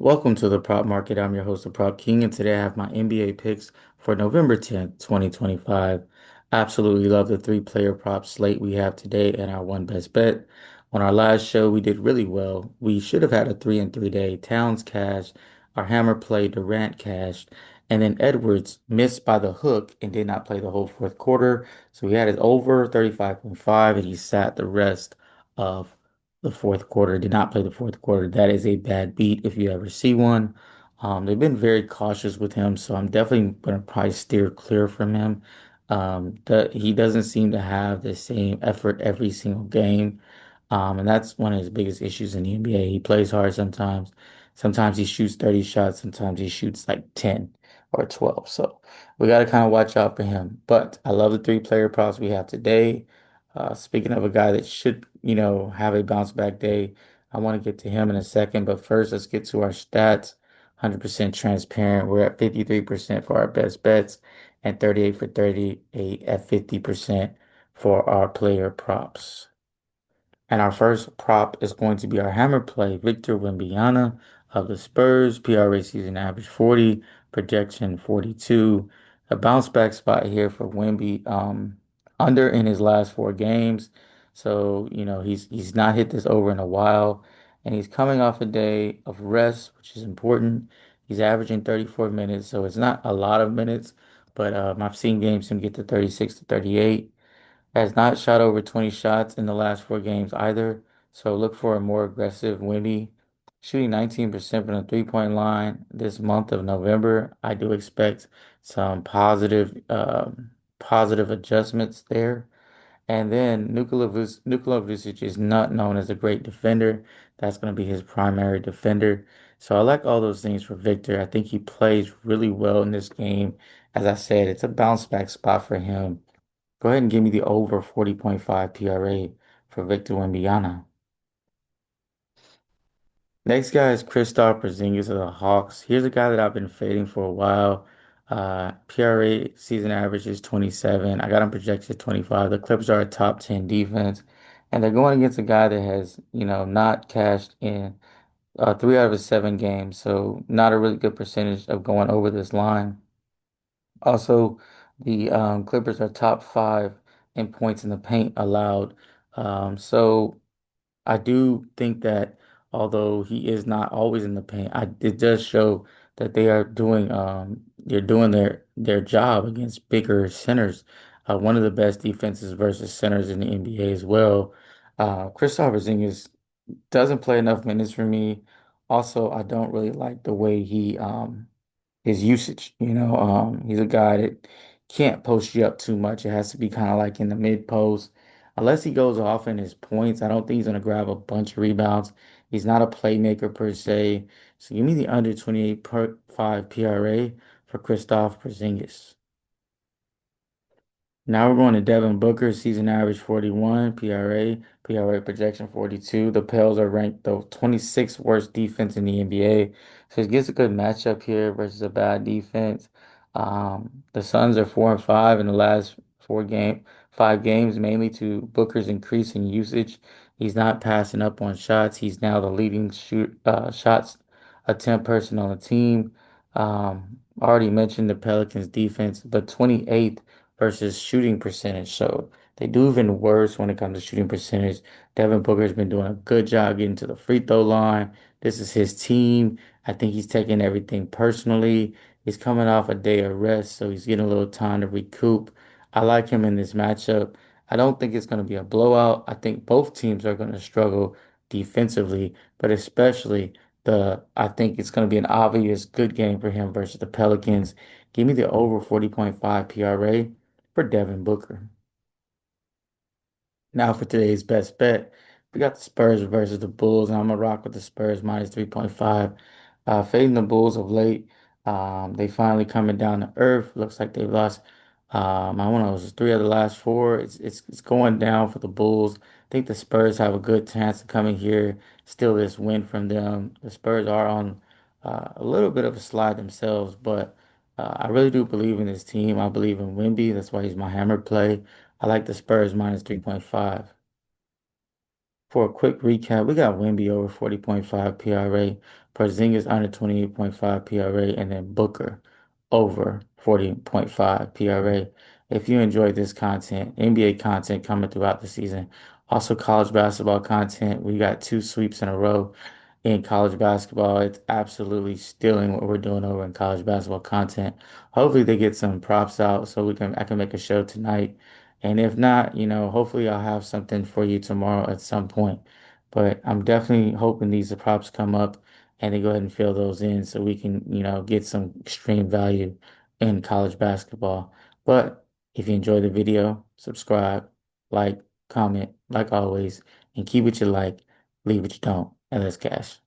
Welcome to the Prop Market. I'm your host, the Prop King, and today I have my NBA picks for November 10th, 2025. Absolutely love the three-player prop slate we have today and our one best bet. On our last show, we did really well. We should have had a 3 and 3 day. Towns cashed, our hammer play, Durant cashed, and then Edwards missed by the hook and did not play the whole fourth quarter. So he had his over 35.5 and he sat the rest of the fourth quarter, did not play the fourth quarter. That is a bad beat if you ever see one. They've been very cautious with him, so I'm definitely going to probably steer clear from him. He doesn't seem to have the same effort every single game. And that's one of his biggest issues in the NBA. He plays hard sometimes. Sometimes he shoots 30 shots, sometimes he shoots like 10 or 12. So we got to kind of watch out for him. But I love the three-player props we have today. Speaking of a guy that should, have a bounce back day, I want to get to him in a second. But first, let's get to our stats. 100% transparent. We're at 53% for our best bets and 38 for 38 at 50% for our player props. And our first prop is going to be our hammer play, Victor Wembanyama of the Spurs, PRA season average 40, projection 42. A bounce back spot here for Wemby, under in his last four games. So, he's not hit this over in a while, and he's coming off a day of rest, which is important. He's averaging 34 minutes, so it's not a lot of minutes, but I've seen games him get to 36 to 38. Has not shot over 20 shots in the last four games either. So look for a more aggressive Wemby. Shooting 19% from the three-point line this month of November. I do expect some positive adjustments there. And then Nikola Vucevic is not known as a great defender. That's going to be his primary defender. So I like all those things for Victor. I think he plays really well in this game. As I said, it's a bounce back spot for him. Go ahead and give me the over 40.5 PRA for Victor Wembanyama. Next guy is Kristaps Porzingis of the Hawks. Here's a guy that I've been fading for a while. PRA season average is 27. I got him projected 25. The Clippers are a top 10 defense, and they're going against a guy that has, not cashed in three out of his seven games, so not a really good percentage of going over this line. Also, the Clippers are top five in points in the paint allowed. So I do think that although he is not always in the paint, it does show that they're doing their job against bigger centers. One of the best defenses versus centers in the NBA as well. Kristaps Porzingis doesn't play enough minutes for me. Also, I don't really like the way his usage. He's a guy that can't post you up too much. It has to be kind of like in the mid post. Unless he goes off in his points, I don't think he's going to grab a bunch of rebounds. He's not a playmaker per se. So give me the under 28.5 PRA for Kristaps Porzingis. Now we're going to Devin Booker, season average 41, PRA projection 42. The Pels are ranked the 26th worst defense in the NBA. So it gets a good matchup here versus a bad defense. The Suns are 4-5 in the last 5 games, mainly to Booker's increasing usage. He's not passing up on shots. He's now the leading shots attempt person on the team. Already mentioned the Pelicans defense, but 28th versus shooting percentage. So they do even worse when it comes to shooting percentage. Devin Booker's been doing a good job getting to the free throw line. This is his team. I think he's taking everything personally. He's coming off a day of rest, so he's getting a little time to recoup. I like him in this matchup. I don't think it's going to be a blowout. I think both teams are going to struggle defensively, but especially I think it's going to be an obvious good game for him versus the Pelicans. Give me the over 40.5 PRA for Devin Booker. Now for today's best bet, we got the Spurs versus the Bulls, and I'm gonna rock with the Spurs minus 3.5. Fading the Bulls of late. They finally coming down to earth. Looks like they've lost. I want to know, three of the last four. It's going down for the Bulls. I think the Spurs have a good chance of coming here, steal this win from them. The Spurs are on a little bit of a slide themselves, but I really do believe in this team. I believe in Wemby. That's why he's my hammer play. I like the Spurs minus 3.5. For a quick recap, we got Wemby over 40.5 PRA, Porzingis under 28.5 PRA, and then Booker over 40.5 PRA. If you enjoyed this content, NBA content coming throughout the season, also college basketball content, we got two sweeps in a row in college basketball. It's absolutely stealing what we're doing over in college basketball content. Hopefully they get some props out so I can make a show tonight. And if not, hopefully I'll have something for you tomorrow at some point. But I'm definitely hoping these props come up and they go ahead and fill those in so we can, get some extreme value in college basketball. But if you enjoyed the video, subscribe, like, comment, like always, and keep what you like, leave what you don't, and let's cash.